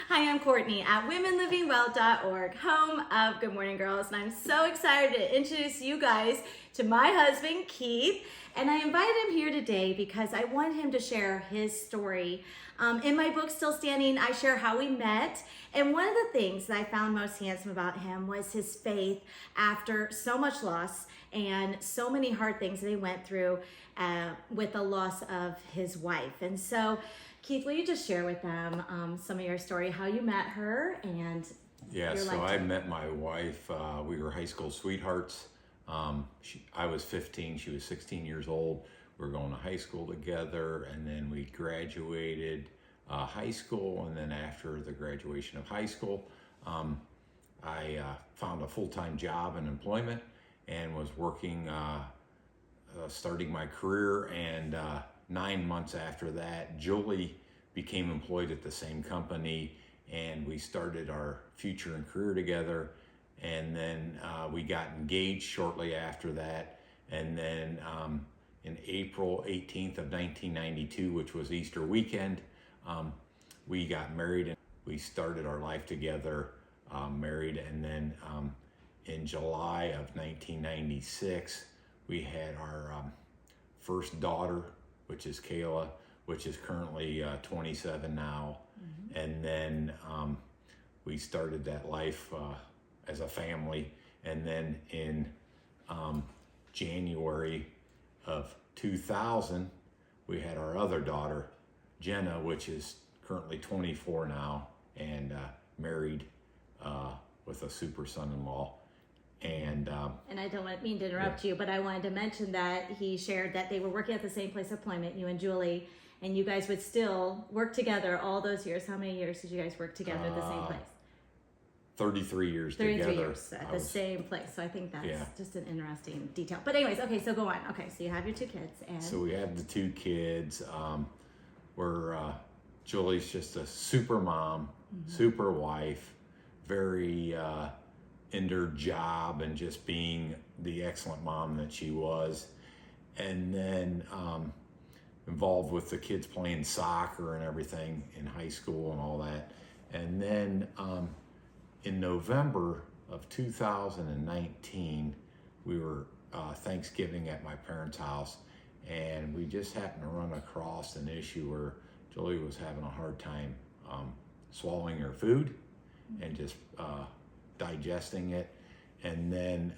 Hi, I'm Courtney at womenlivingwell.org, home of Good Morning Girls, and I'm so excited to introduce you guys to my husband, Keith. And I invited him here today because I want him to share his story. In my book, Still Standing, I share how we met. And one of the things that I found most handsome about him was his faith after so much loss and so many hard things that he went through with the loss of his wife. And so, Keith, will you just share with them some of your story, how you met her and Yeah, your so life I journey? met my wife, we were high school sweethearts. I was 15, she was 16 years old. We were going to high school together, and then we graduated high school, and then after the graduation of high school, I found a full-time job and employment and was working, starting my career, and 9 months after that, Julie became employed at the same company, and we started our future and career together. And then we got engaged shortly after that. And then in April 18th of 1992, which was Easter weekend, we got married and we started our life together, married. And then in July of 1996, we had our first daughter, which is Kayla, which is currently 27 now. Mm-hmm. And then we started that life as a family. And then in January of 2000, we had our other daughter, Jenna, which is currently 24 now, and married with a super son-in-law. And I don't mean to interrupt you, but I wanted to mention that he shared that they were working at the same place of employment, you and Julie, and you guys would still work together all those years. How many years did you guys work together at the same place? 33 years 33 together. years at the same place. So I think that's just an interesting detail. But anyways, okay, so go on. Okay, so you have your two kids. And so we have the two kids. Julie's just a super mom, mm-hmm. super wife, very in her job and just being the excellent mom that she was. And then involved with the kids playing soccer and everything in high school and all that. And then in November of 2019, we were Thanksgiving at my parents' house, and we just happened to run across an issue where Julie was having a hard time swallowing her food and just digesting it. And then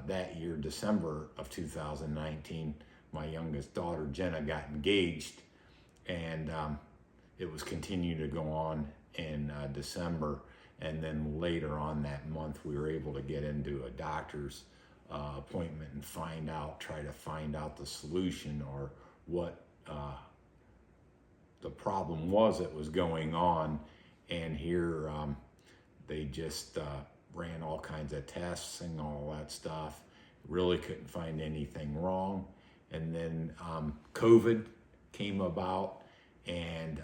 that year, December of 2019, my youngest daughter, Jenna, got engaged, and it was continuing to go on in December. And then later on that month, we were able to get into a doctor's appointment and try to find out the solution or what the problem was that was going on. And here they just ran all kinds of tests and all that stuff. Really couldn't find anything wrong. And then COVID came about, and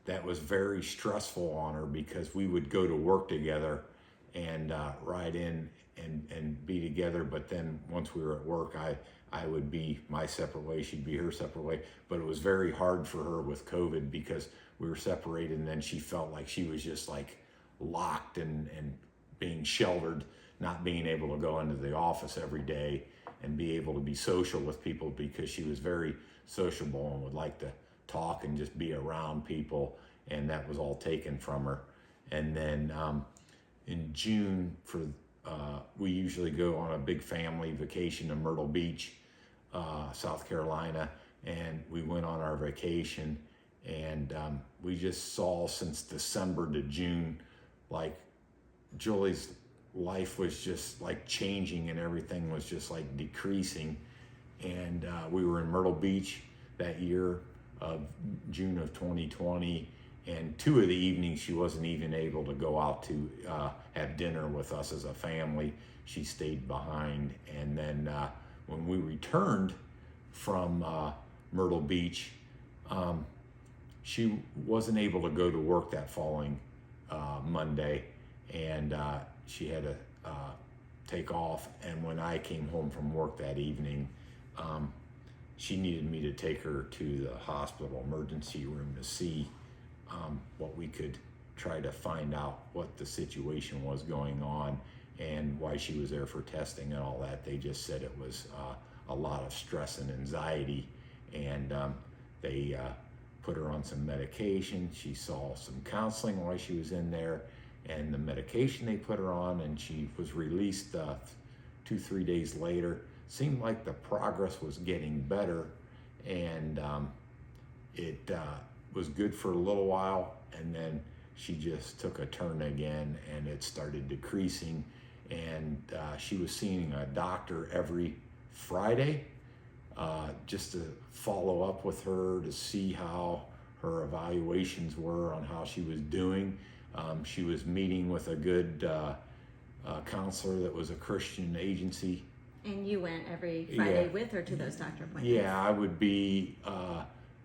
that was very stressful on her because we would go to work together and ride in and be together. But then once we were at work, I would be my separate way, she'd be her separate way. But it was very hard for her with COVID because we were separated, and then she felt like she was just like locked and being sheltered, not being able to go into the office every day and be able to be social with people, because she was very sociable and would like to talk and just be around people, and that was all taken from her. And then in June, we usually go on a big family vacation to Myrtle Beach, South Carolina, and we went on our vacation, and we just saw since December to June, like Julie's life was just like changing and everything was just like decreasing. And we were in Myrtle Beach that year of June of 2020, and 2 of the evenings she wasn't even able to go out to have dinner with us as a family. She stayed behind. And then when we returned from Myrtle Beach, she wasn't able to go to work that following Monday, and she had to take off. And when I came home from work that evening, she needed me to take her to the hospital emergency room to see what we could try to find out what the situation was going on and why she was there for testing and all that. They just said it was a lot of stress and anxiety, and they put her on some medication. She saw some counseling while she was in there, and the medication they put her on, and she was released 2-3 days later. Seemed like the progress was getting better, and it was good for a little while, and then she just took a turn again, and it started decreasing. And she was seeing a doctor every Friday just to follow up with her to see how her evaluations were on how she was doing. She was meeting with a good counselor that was a Christian agency. And you went every Friday with her to those doctor appointments? Yeah, I would be,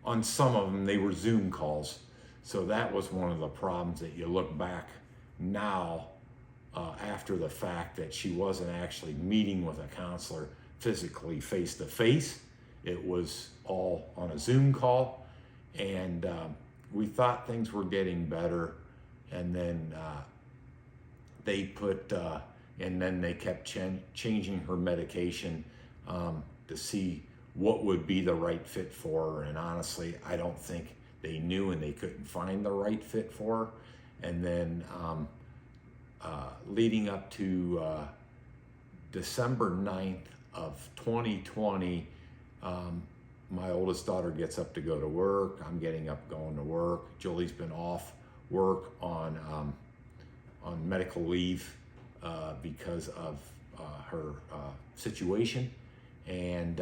on some of them, they were Zoom calls. So that was one of the problems that you look back now after the fact, that she wasn't actually meeting with a counselor physically face to face. It was all on a Zoom call, and we thought things were getting better, and then they put and then they kept changing her medication to see what would be the right fit for her. And honestly, I don't think they knew, and they couldn't find the right fit for her. And then leading up to December 9th of 2020, my oldest daughter gets up to go to work. I'm getting up going to work. Julie's been off work on medical leave because of her situation, and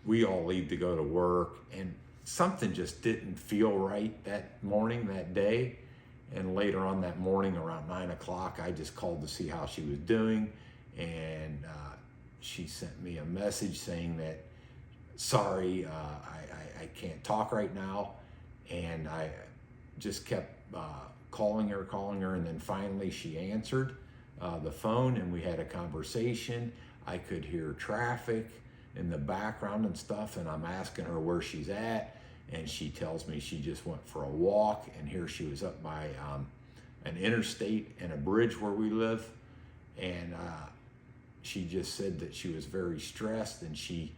we all leave to go to work, and something just didn't feel right that morning, that day. And later on that morning around 9 o'clock, I just called to see how she was doing, and she sent me a message saying that, sorry, I can't talk right now. And I just kept calling her, and then finally she answered the phone, and we had a conversation. I could hear traffic in the background and stuff, and I'm asking her where she's at, and she tells me she just went for a walk, and here she was up by an interstate and a bridge where we live, and she just said that she was very stressed, and she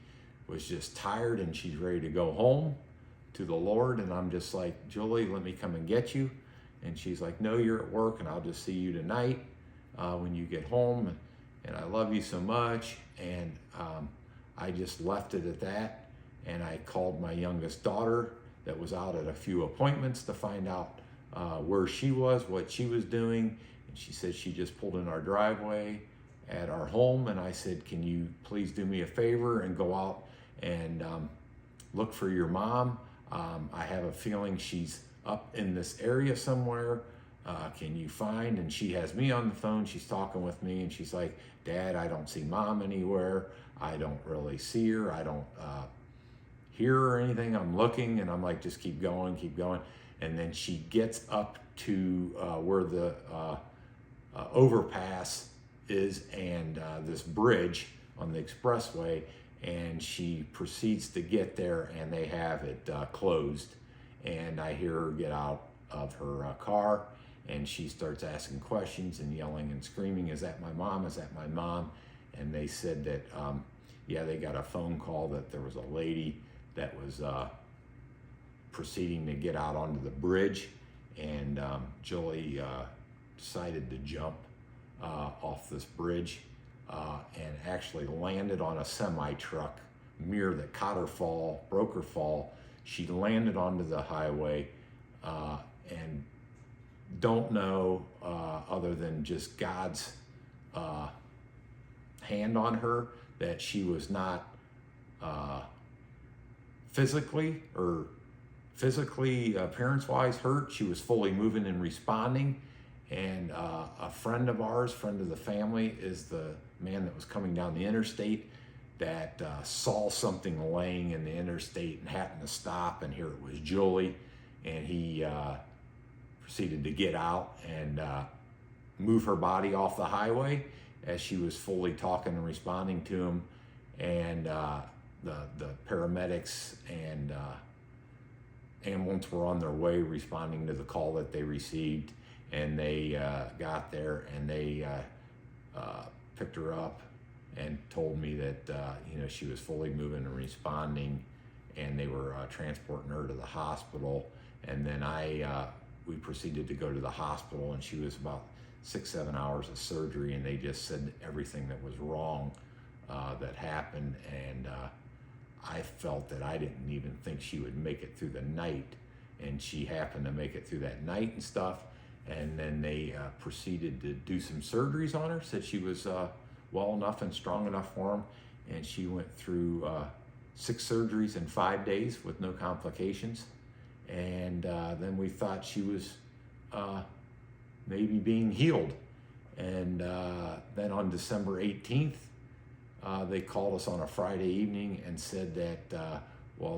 was just tired, and she's ready to go home to the Lord. And I'm just like, Julie, let me come and get you. And she's like, no, you're at work, and I'll just see you tonight when you get home, and I love you so much. And I just left it at that, and I called my youngest daughter that was out at a few appointments to find out where she was, what she was doing. And she said she just pulled in our driveway at our home, and I said, can you please do me a favor and go out and look for your mom? I have a feeling she's up in this area somewhere. Can you find? And she has me on the phone. She's talking with me, and she's like, Dad, I don't see Mom anywhere. I don't really see her. I don't hear her or anything. I'm looking, and I'm like, just keep going, keep going. And then she gets up to where the overpass is, and this bridge on the expressway, and she proceeds to get there, and they have it closed. And I hear her get out of her car, and she starts asking questions and yelling and screaming, is that my mom? Is that my mom? And they said that, yeah, they got a phone call that there was a lady that was proceeding to get out onto the bridge, and Julie decided to jump off this bridge and actually landed on a semi-truck mirror that caught her fall, broke her fall. She landed onto the highway, and don't know other than just God's hand on her that she was not physically appearance-wise hurt. She was fully moving and responding. And a friend of ours, friend of the family, is the man that was coming down the interstate that saw something laying in the interstate and happened to stop, and here it was Julie, and he proceeded to get out and move her body off the highway as she was fully talking and responding to him. And the paramedics and ambulance were on their way responding to the call that they received. and they got there and they picked her up and told me that she was fully moving and responding, and they were transporting her to the hospital. And then we proceeded to go to the hospital, and she was about 6-7 hours of surgery, and they just said everything that was wrong that happened. And I felt that I didn't even think she would make it through the night, and she happened to make it through that night and stuff. And then they proceeded to do some surgeries on her, said she was well enough and strong enough for them, and she went through 6 surgeries in 5 days with no complications. And then we thought she was maybe being healed. And then on December 18th, they called us on a Friday evening and said that,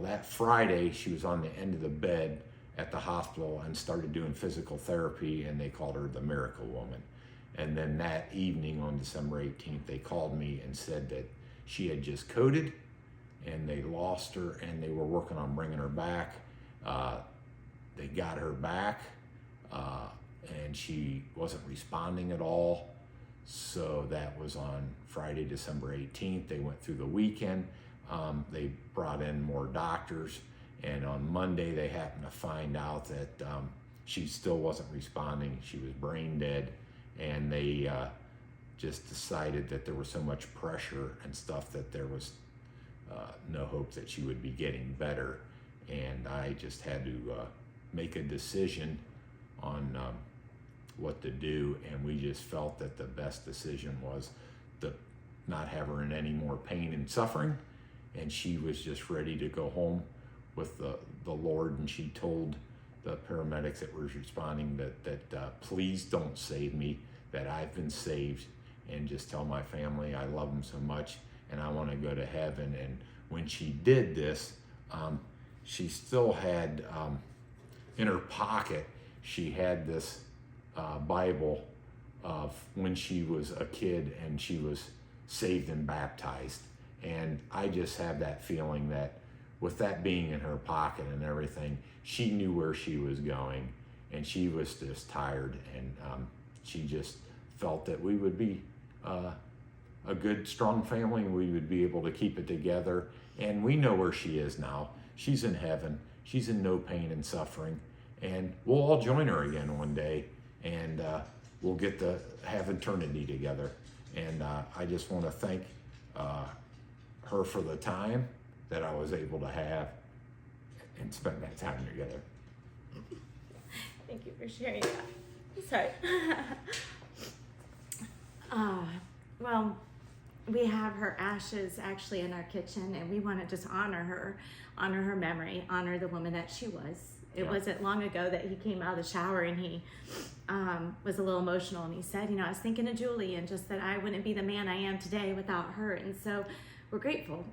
that Friday she was on the end of the bed at the hospital and started doing physical therapy, and they called her the Miracle Woman. And then that evening on December 18th, they called me and said that she had just coded and they lost her, and they were working on bringing her back. They got her back, and she wasn't responding at all. So that was on Friday, December 18th. They went through the weekend. They brought in more doctors, and on Monday they happened to find out that she still wasn't responding. She was brain dead, and they just decided that there was so much pressure and stuff that there was no hope that she would be getting better. And I just had to make a decision on what to do, and we just felt that the best decision was to not have her in any more pain and suffering, and she was just ready to go home with the Lord. And she told the paramedics that were responding that please don't save me, that I've been saved, and just tell my family I love them so much and I want to go to heaven. And when she did this, she still had in her pocket, she had this Bible of when she was a kid and she was saved and baptized. And I just have that feeling that with that being in her pocket and everything, she knew where she was going, and she was just tired, and she just felt that we would be a good, strong family, and we would be able to keep it together. And we know where she is now. She's in heaven. She's in no pain and suffering, and we'll all join her again one day, and we'll get to have eternity together. And I just want to thank her for the time that I was able to have and spend that time together. Thank you for sharing that. Sorry. Well, we have her ashes actually in our kitchen, and we want to just honor her memory, honor the woman that she was. It wasn't long ago that he came out of the shower and he was a little emotional, and he said, I was thinking of Julie, and just that I wouldn't be the man I am today without her. And so we're grateful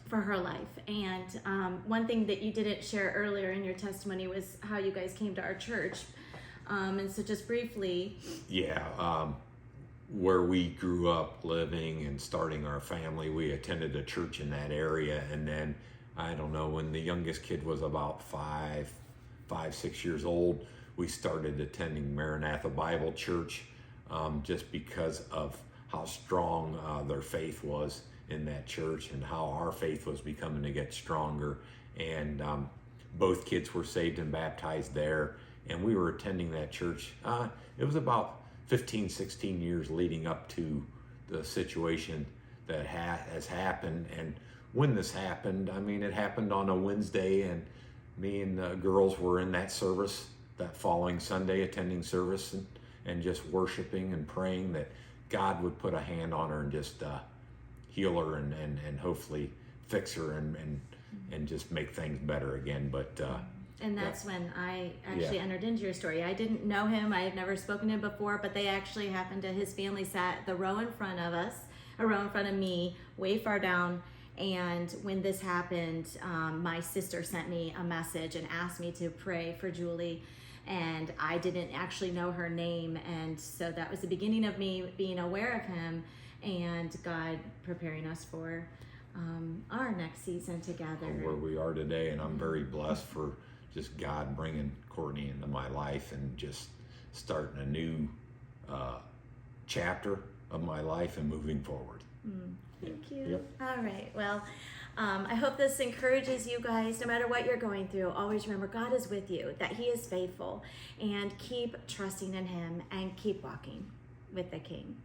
for her life. And one thing that you didn't share earlier in your testimony was how you guys came to our church. And so just briefly. Where we grew up living and starting our family, we attended a church in that area. And then, I don't know, when the youngest kid was about 6 years old, we started attending Maranatha Bible Church, just because of how strong their faith was in that church, and how our faith was becoming to get stronger. And both kids were saved and baptized there, and we were attending that church. It was about 15, 16 years leading up to the situation that has happened. And when this happened, it happened on a Wednesday, and me and the girls were in that service that following Sunday, attending service and just worshiping and praying that God would put a hand on her and just heal her and hopefully fix her and just make things better again. But and that's when I actually entered into your story. I didn't know him. I had never spoken to him before, but they actually happened to, his family sat the row in front of us, a row in front of me, way far down. And when this happened, my sister sent me a message and asked me to pray for Julie. And I didn't actually know her name. And so that was the beginning of me being aware of him and God preparing us for our next season together. Where we are today. And I'm very blessed for just God bringing Courtney into my life and just starting a new chapter of my life and moving forward. Thank you. Yep. All right. Well, I hope this encourages you guys, no matter what you're going through. Always remember God is with you, that He is faithful, and keep trusting in Him and keep walking with the King.